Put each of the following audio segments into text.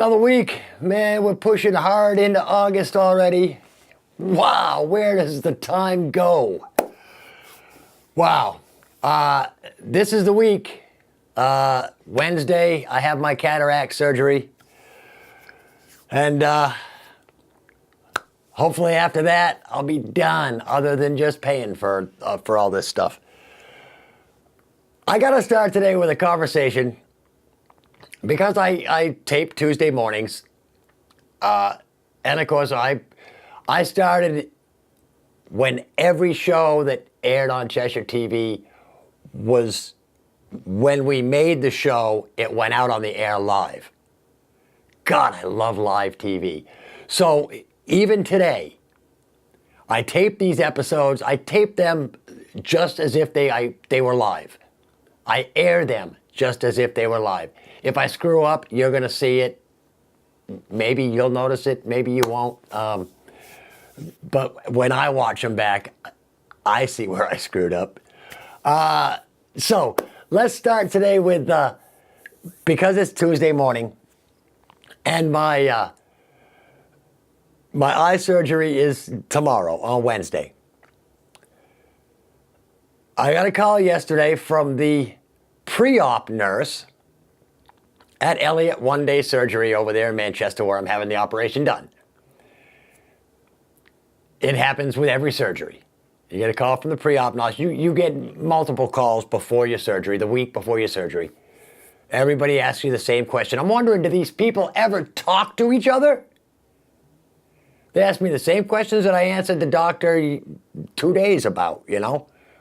Another week. Man, we're pushing hard into August already. Wow, where does the time go? Wow. This is the week. Wednesday, I have my cataract surgery. And hopefully after that, I'll be done, other than just paying for all this stuff. I got to start today with a conversation because I tape Tuesday mornings. And of course, I started when every show that aired on Cheshire TV was, when we made the show, it went out on the air live. God, I love live TV. So even today, I tape these episodes. I tape them just as if they were live. I air them just as if they were live. If I screw up, you're going to see it. Maybe you'll notice it. Maybe you won't. But when I watch them back, I see where I screwed up. So let's start today with, because it's Tuesday morning, and my eye surgery is tomorrow, on Wednesday. I got a call yesterday from the pre-op nurse at Elliott One Day Surgery over there in Manchester, where I'm having the operation done. It happens with every surgery. You get a call from the pre-op nurse. You get multiple calls before your surgery, the week before your surgery. Everybody asks you the same question. I'm wondering, do these people ever talk to each other? They ask me the same questions that I answered the doctor 2 days about,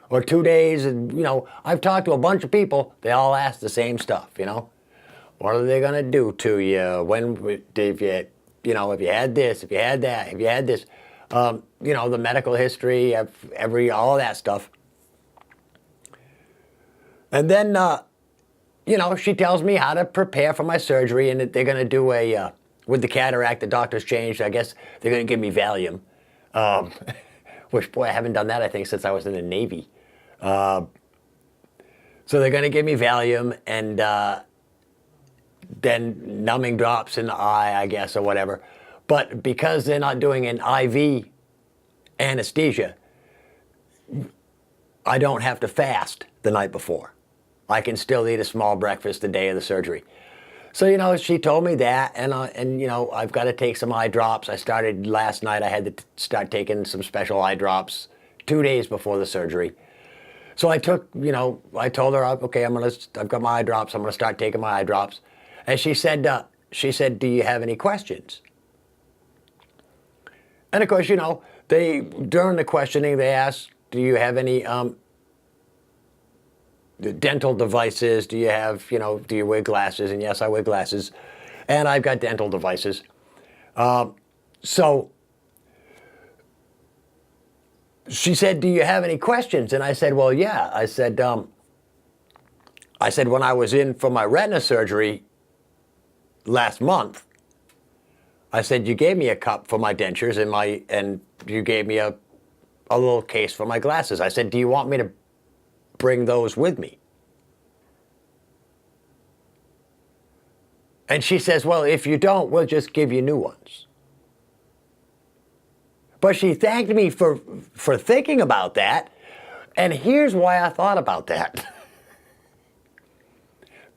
or 2 days. And, I've talked to a bunch of people. They all ask the same stuff, What are they going to do to you? If you had this, if you had that, if you had this, the medical history, all that stuff. And then, she tells me how to prepare for my surgery, and that they're going to do with the cataract, the doctor's changed. I guess they're going to give me Valium. Which, boy, I haven't done that, I think, since I was in the Navy. So they're going to give me Valium and then numbing drops in the eye, I guess, or whatever. But because they're not doing an IV anesthesia, I don't have to fast the night before. I can still eat a small breakfast the day of the surgery. So, she told me that, and I've got to take some eye drops. I started last night. I had to start taking some special eye drops 2 days before the surgery. So I took, I told her, okay, I've got my eye drops. I'm going to start taking my eye drops. And she said, do you have any questions? And of course, during the questioning, they asked, do you have any dental devices? Do you have, do you wear glasses? And yes, I wear glasses. And I've got dental devices. So she said, do you have any questions? And I said, well, yeah. I said, when I was in for my retina surgery last month, I said, you gave me a cup for my dentures and you gave me a little case for my glasses. I said, do you want me to bring those with me? And she says, well, if you don't, we'll just give you new ones. But she thanked me for thinking about that. And here's why I thought about that.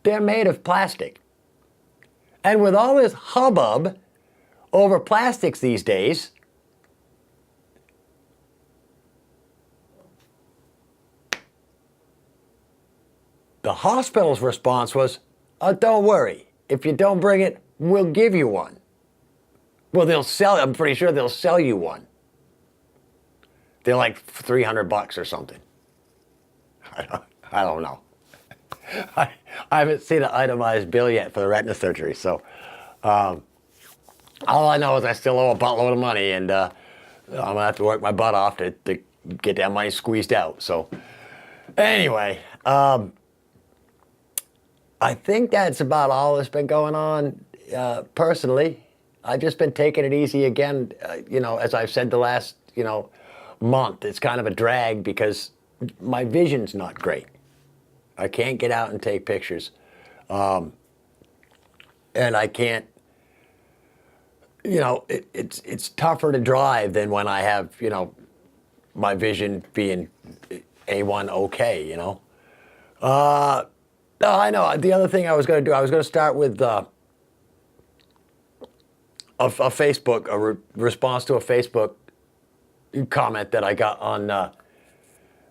They're made of plastic. And with all this hubbub over plastics these days, the hospital's response was, oh, don't worry. If you don't bring it, we'll give you one. Well, I'm pretty sure they'll sell you one. They're like $300 or something. I don't know. I haven't seen an itemized bill yet for the retina surgery, so all I know is I still owe a buttload of money, and I'm going to have to work my butt off to get that money squeezed out. So anyway, I think that's about all that's been going on personally. I've just been taking it easy again. As I've said the last, month, it's kind of a drag because my vision's not great. I can't get out and take pictures. And I can't it's tougher to drive than when I have, my vision being A1 okay, No, I know. The other thing I was going to do, I was going to start with a Facebook, response to a Facebook comment that I got on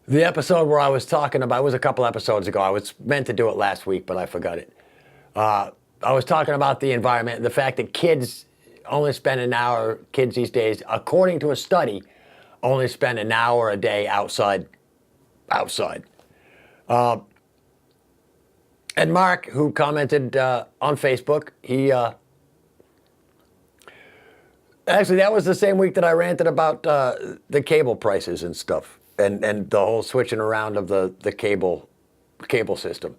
the episode where I was talking about, it was a couple episodes ago. I was meant to do it last week, but I forgot it. I was talking about the environment and the fact that kids only spend an hour, kids these days, according to a study, only spend an hour a day outside. And Mark, who commented on Facebook, he actually, that was the same week that I ranted about the cable prices and stuff, and the whole switching around of the cable system.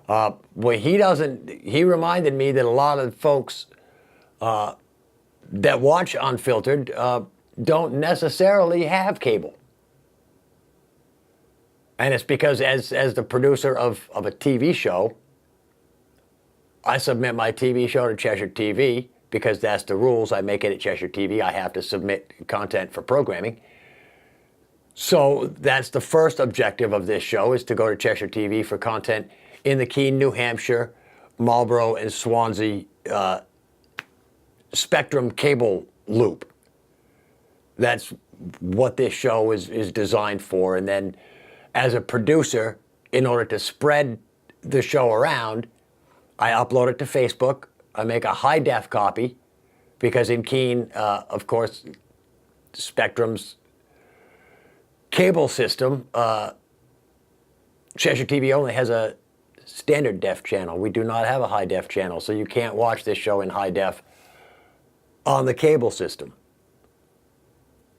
Well, he reminded me that a lot of folks that watch Unfiltered don't necessarily have cable. And it's because as the producer of a TV show, I submit my TV show to Cheshire TV because that's the rules. I make it at Cheshire TV. I have to submit content for programming. So that's the first objective of this show, is to go to Cheshire TV for content in the Keene, New Hampshire, Marlborough, and Swansea Spectrum cable loop. That's what this show is designed for. And then as a producer, in order to spread the show around, I upload it to Facebook. I make a high-def copy because in Keene, of course, Spectrum's cable system, Cheshire TV only has a standard def channel. We do not have a high-def channel, so you can't watch this show in high-def on the cable system.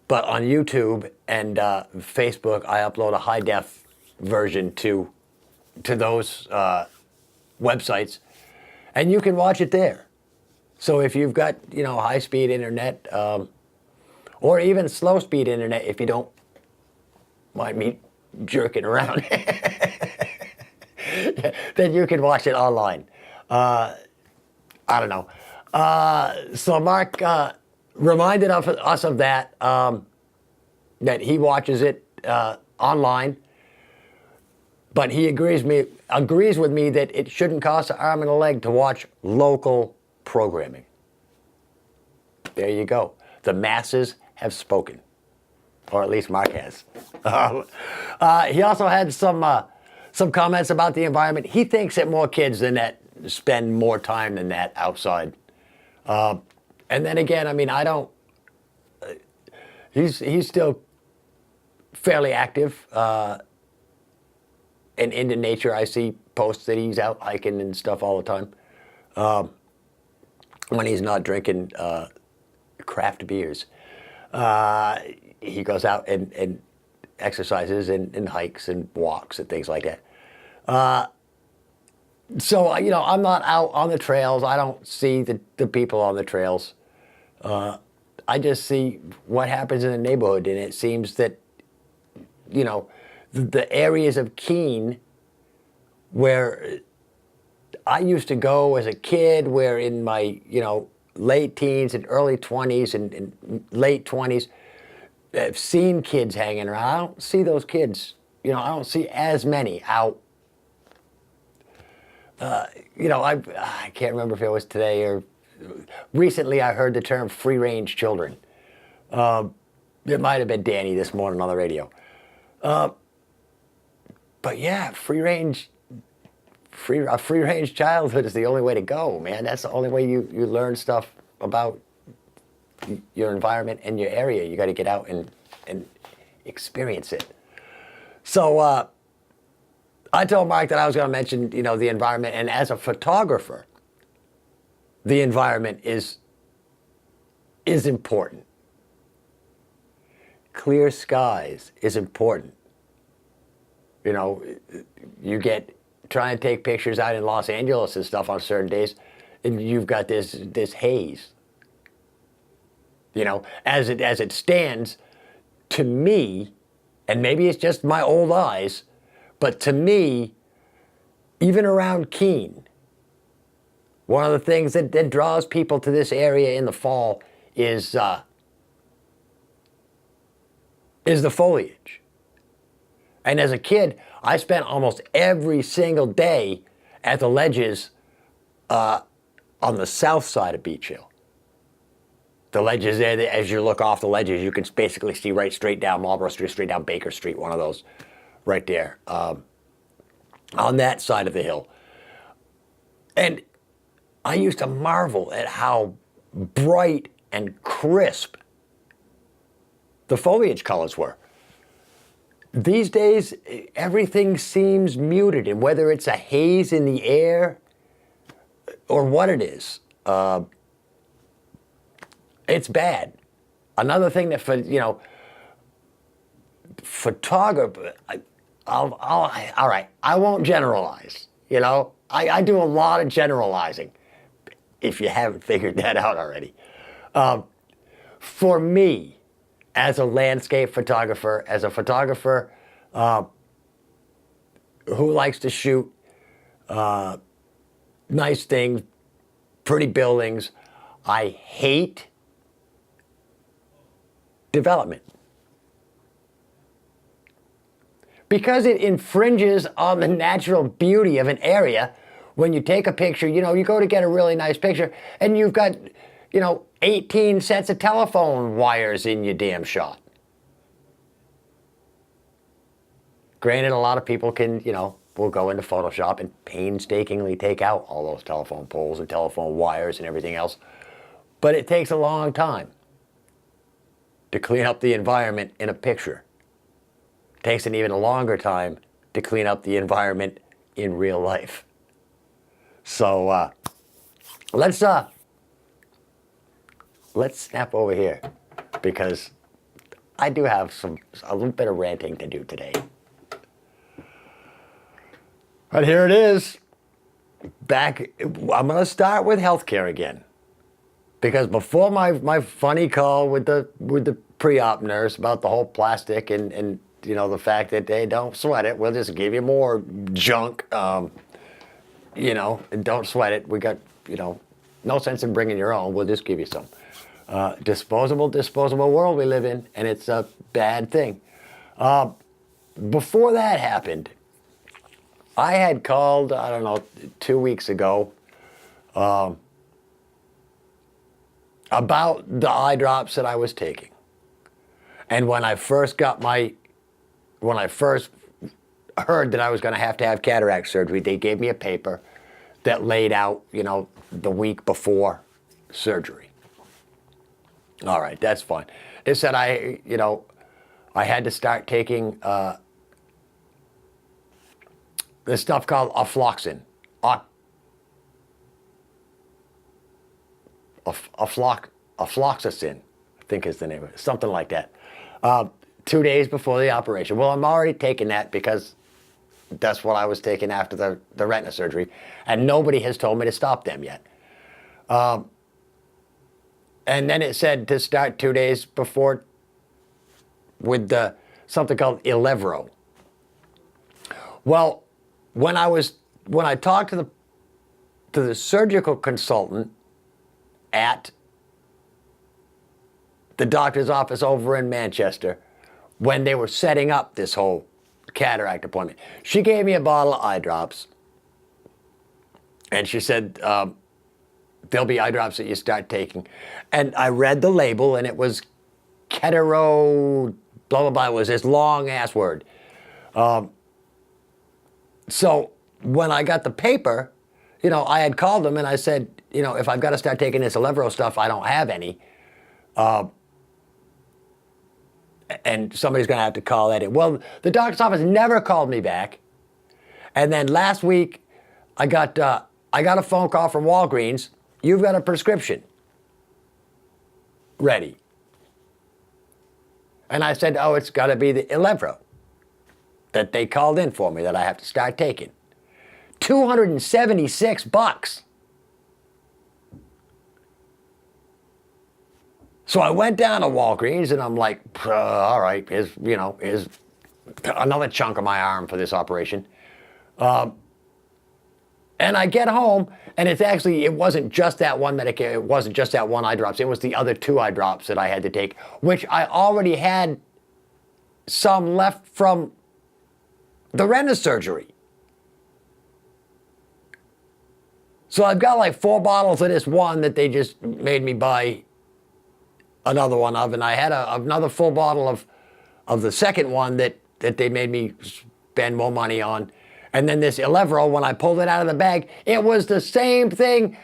But on YouTube and Facebook, I upload a high-def version to those websites, and you can watch it there. So if you've got, high-speed internet, or even slow-speed internet, if you don't mind me jerking around, then you can watch it online. I don't know. So Mark reminded us of that, that he watches it online, but he agrees with me that it shouldn't cost an arm and a leg to watch local programming. There you go. The masses have spoken, or at least Mark has. He also had some comments about the environment. He thinks that more kids than that spend more time than that outside. And then again, I don't. He's still fairly active and into nature. I see posts that he's out hiking and stuff all the time. When he's not drinking craft beers, he goes out and exercises and hikes and walks and things like that. So, I'm not out on the trails. I don't see the people on the trails. I just see what happens in the neighborhood, and it seems that, the areas of Keene where I used to go as a kid, where in my, late teens and early 20s and late 20s, I've seen kids hanging around. I don't see those kids. I don't see as many out. I can't remember if it was today or recently I heard the term free-range children. It might have been Danny this morning on the radio. But yeah, free-range childhood is the only way to go, man. That's the only way you learn stuff about your environment and your area. You got to get out and experience it. So I told Mark that I was going to mention, the environment, and as a photographer, the environment is important. Clear skies is important. You try and take pictures out in Los Angeles and stuff on certain days, and you've got this haze. As it stands, to me, and maybe it's just my old eyes, but to me, even around Keene, one of the things that draws people to this area in the fall is the foliage. And as a kid, I spent almost every single day at the ledges on the south side of Beach Hill. The ledges there, as you look off the ledges, you can basically see right straight down Marlborough Street, straight down Baker Street, one of those right there, on that side of the hill. And I used to marvel at how bright and crisp the foliage colors were. These days, everything seems muted, and whether it's a haze in the air or what it is, it's bad. Another thing that, photographer, all right, I won't generalize, I do a lot of generalizing, if you haven't figured that out already. For me, as a landscape photographer, as a photographer who likes to shoot nice things, pretty buildings, I hate development. Because it infringes on the natural beauty of an area. When you take a picture, you go to get a really nice picture, and you've got, 18 sets of telephone wires in your damn shot. Granted, a lot of people can, will go into Photoshop and painstakingly take out all those telephone poles and telephone wires and everything else. But it takes a long time to clean up the environment in a picture. It takes an even longer time to clean up the environment in real life. So let's snap over here, because I do have a little bit of ranting to do today. But here it is. Back, I'm going to start with healthcare again. Because before my funny call with the pre-op nurse about the whole plastic and the fact that they don't sweat it, we'll just give you more junk, and don't sweat it. We got, no sense in bringing your own. We'll just give you some. Disposable world we live in, and it's a bad thing. Before that happened, I had called, 2 weeks ago, about the eye drops that I was taking. And when I first heard that I was going to have cataract surgery, they gave me a paper that laid out, the week before surgery. All right, that's fine. It said I had to start taking this stuff called afloxacin. Afloxacin, I think is the name of it, something like that. 2 days before the operation. Well, I'm already taking that because that's what I was taking after the retina surgery, and nobody has told me to stop them yet. And then it said to start 2 days before with something called Ilevro. Well, when I talked to the surgical consultant at the doctor's office over in Manchester, when they were setting up this whole cataract appointment, she gave me a bottle of eye drops, and she said, there'll be eye drops that you start taking. And I read the label, and it was ketero, blah, blah, blah. It was this long-ass word. So when I got the paper, I had called them, and I said, if I've got to start taking this Ilevro stuff, I don't have any. And somebody's going to have to call that in. Well, the doctor's office never called me back. And then last week, I got a phone call from Walgreens. You've got a prescription ready. And I said, oh, it's got to be the Ilevro that they called in for me that I have to start taking. $276. So I went down to Walgreens, and I'm like, all right, here's another chunk of my arm for this operation. And I get home, and it wasn't just that one medication, it wasn't just that one eye drops, it was the other 2 eye drops that I had to take, which I already had some left from the retina surgery. So I've got like 4 bottles of this one that they just made me buy another one of, and I had another full bottle of the second one that they made me spend more money on. And then this Elevero, when I pulled it out of the bag, it was the same thing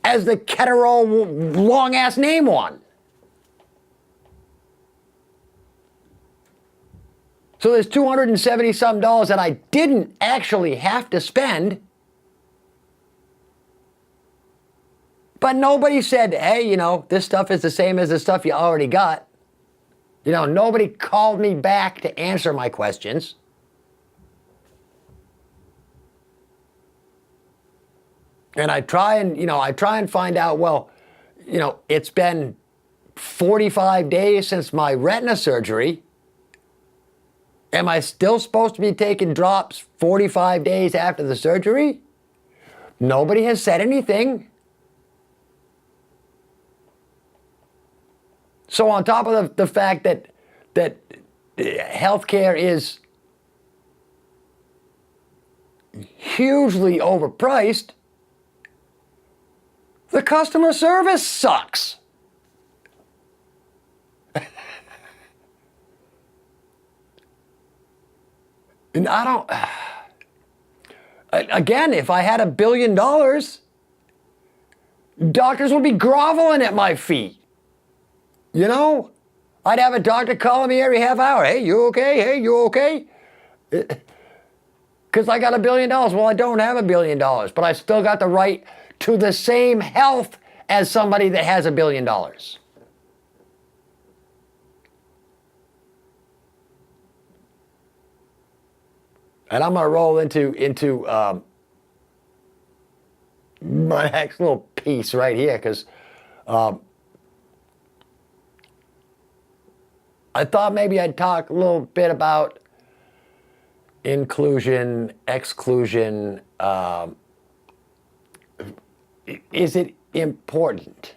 as the Keterol long-ass name one. So there's $270-something that I didn't actually have to spend. But nobody said, hey, you know, this stuff is the same as the stuff you already got. You know, nobody called me back to answer my questions. And I try and find out, well, you know, it's been 45 days since my retina surgery. Am I still supposed to be taking drops 45 days after the surgery? Nobody has said anything. So on top of the fact that healthcare is hugely overpriced, the customer service sucks. And I don't... Again, if I had $1 billion, doctors would be groveling at my feet. You know? I'd have a doctor calling me every half hour. Hey, you okay? Hey, you okay? Because I got $1 billion. Well, I don't have $1 billion, but I still got the right to the same health as somebody that has $1 billion. And I'm going to roll into my next little piece right here, because I thought maybe I'd talk a little bit about inclusion, exclusion. Is it important?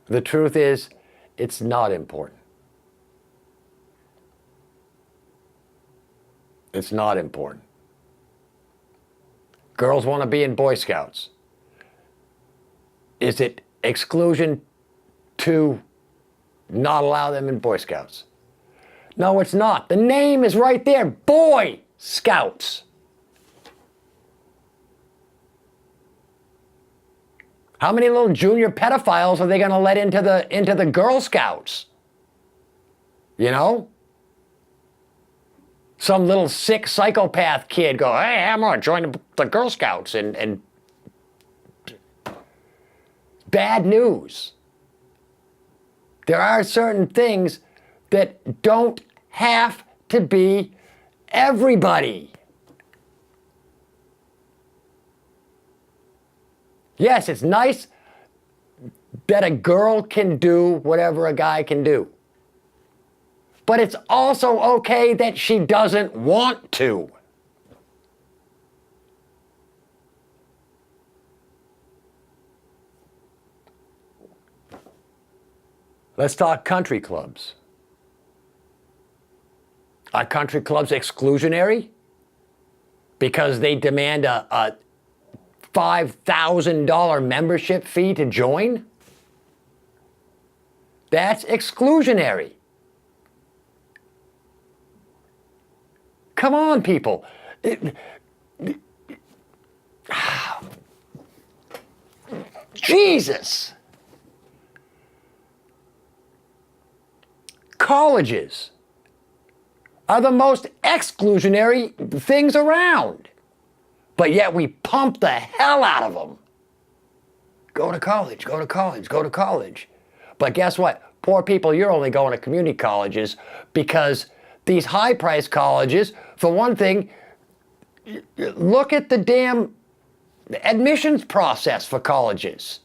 The truth is, it's not important. It's not important. Girls want to be in Boy Scouts. Is it exclusion to not allow them in Boy Scouts? No, it's not. The name is right there, Boy Scouts. How many little junior pedophiles are they going to let into the Girl Scouts? You know? Some little sick psychopath kid go, hey, I'm going to join the Girl Scouts, and bad news. There are certain things that don't have to be everybody. Yes, it's nice that a girl can do whatever a guy can do. But it's also okay that she doesn't want to. Let's talk country clubs. Are country clubs exclusionary? Because they demand a $5,000 membership fee to join? That's exclusionary. Come on, people. Jesus. Colleges are the most exclusionary things around. But yet we pump the hell out of them. Go to college, go to college, go to college. But guess what? Poor people, you're only going to community colleges because these high-priced colleges, for one thing, look at the damn admissions process for colleges.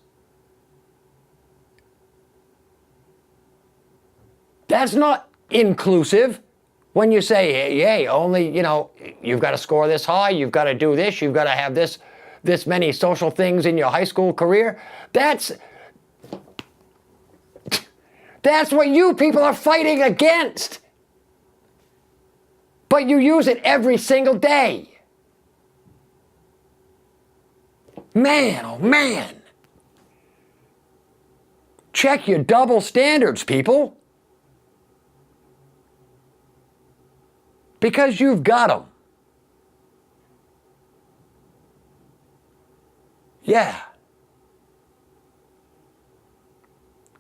That's not inclusive. When you say, hey, only, you've got to score this high, you've got to do this, you've got to have this many social things in your high school career, that's what you people are fighting against. But you use it every single day. Man, oh man. Check your double standards, people. Because you've got them. Yeah.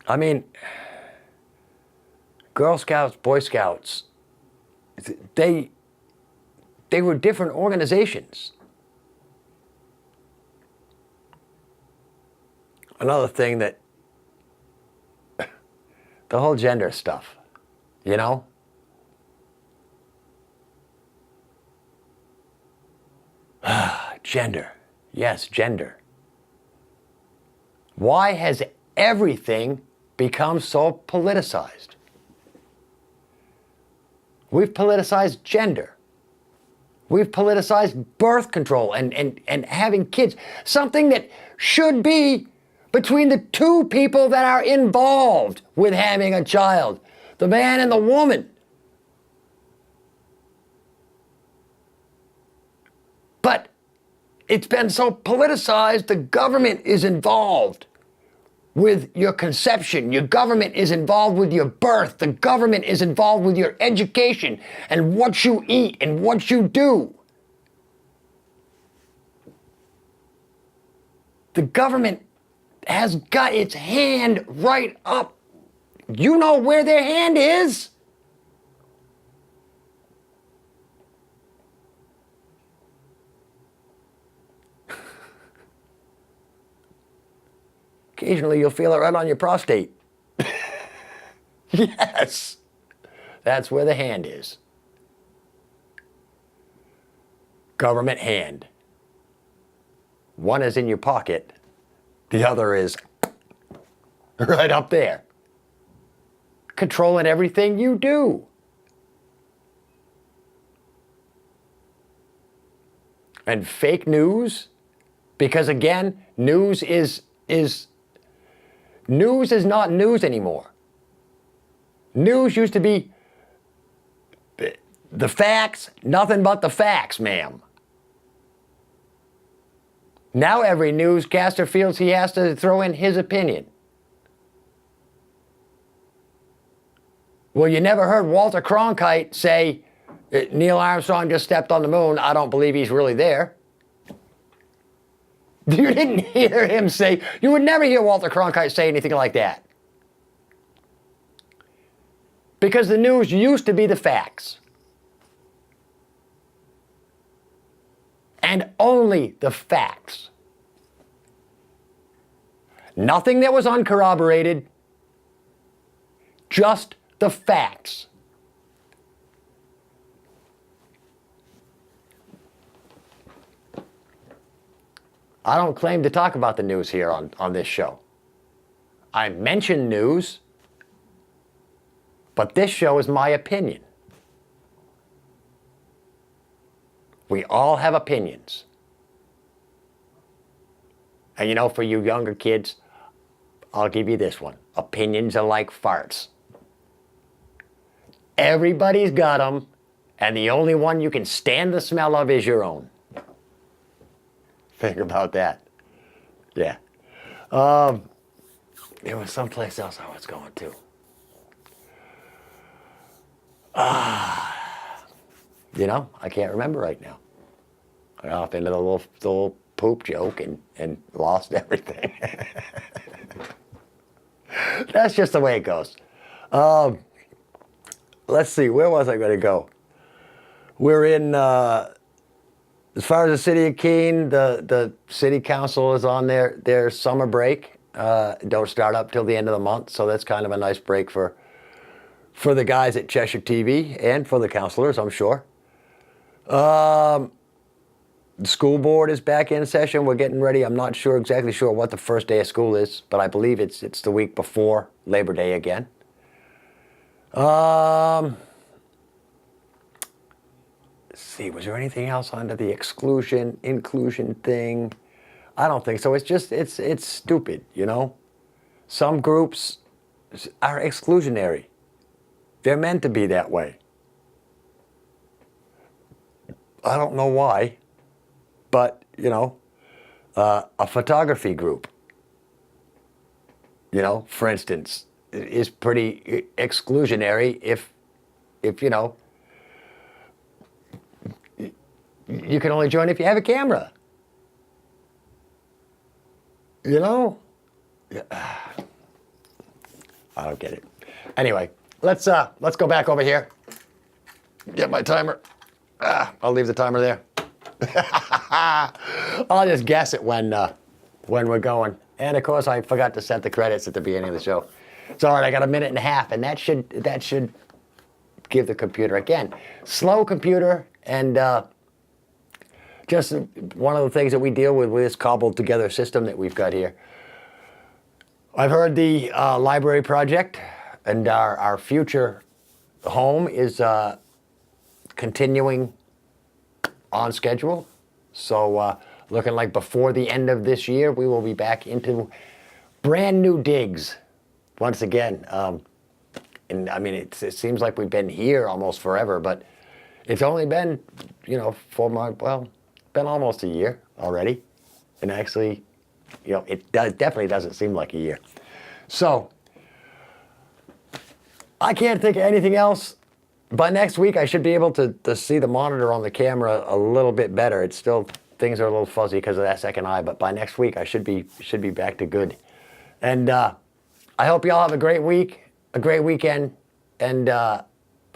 I mean, Girl Scouts, Boy Scouts, they were different organizations. Another thing that, the whole gender stuff, Gender. Yes, gender. Why has everything become so politicized? We've politicized gender. We've politicized birth control and having kids. Something that should be between the two people that are involved with having a child, the man and the woman. But it's been so politicized, the government is involved with your conception. Your government is involved with your birth. The government is involved with your education and what you eat and what you do. The government has got its hand right up. You know where their hand is? Occasionally you'll feel it right on your prostate. Yes, that's where the hand is. Government hand. One is in your pocket, the other is right up there, controlling everything you do. And fake news, because again, news is not news anymore. News used to be the facts, nothing but the facts, ma'am. Now every newscaster feels he has to throw in his opinion. Well, you never heard Walter Cronkite say, Neil Armstrong just stepped on the moon, I don't believe he's really there. You didn't hear him say, you would never hear Walter Cronkite say anything like that. Because the news used to be the facts. And only the facts. Nothing that was uncorroborated, just the facts. I don't claim to talk about the news here on this show. I mention news, but this show is my opinion. We all have opinions. And for you younger kids, I'll give you this one. Opinions are like farts. Everybody's got them, and the only one you can stand the smell of is your own. Think about that. Yeah. There was someplace else I was going to. I can't remember right now. I got off into the little poop joke and lost everything. That's just the way it goes. Let's see, where was I going to go? We're in, as far as the city of Keene, the city council is on their summer break. Don't start up till the end of the month, so that's kind of a nice break for the guys at Cheshire TV and for the councilors, I'm sure. The school board is back in session. We're getting ready. I'm not exactly sure what the first day of school is, but I believe it's the week before Labor Day again. let's see, was there anything else under the exclusion, inclusion thing? I don't think so. It's just, it's stupid, you know? Some groups are exclusionary. They're meant to be that way. I don't know why, but, you know, a photography group, you know, for instance, is pretty exclusionary if you know, you can only join if you have a camera. You know? I don't get it. Anyway, let's go back over here. Get my timer. I'll leave the timer there. I'll just guess it when we're going. And of course, I forgot to set the credits at the beginning of the show. It's all right. I got a minute and a half, and that should give the computer, again, slow computer, and just one of the things that we deal with this cobbled together system that we've got here. I've heard the library project and our future home is continuing on schedule. So looking like before the end of this year, we will be back into brand new digs once again. And I mean, it seems like we've been here almost forever, but it's only been, you know, 4 months, well, been almost a year already. And actually, you know, it definitely doesn't seem like a year. So I can't think of anything else. By next week, I should be able to see the monitor on the camera a little bit better. It's still, things are a little fuzzy because of that second eye, but by next week, I should be back to good. And I hope you all have a great week, a great weekend. And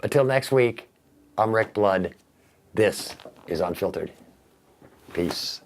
until next week, I'm Rick Blood. This is Unfiltered. Peace.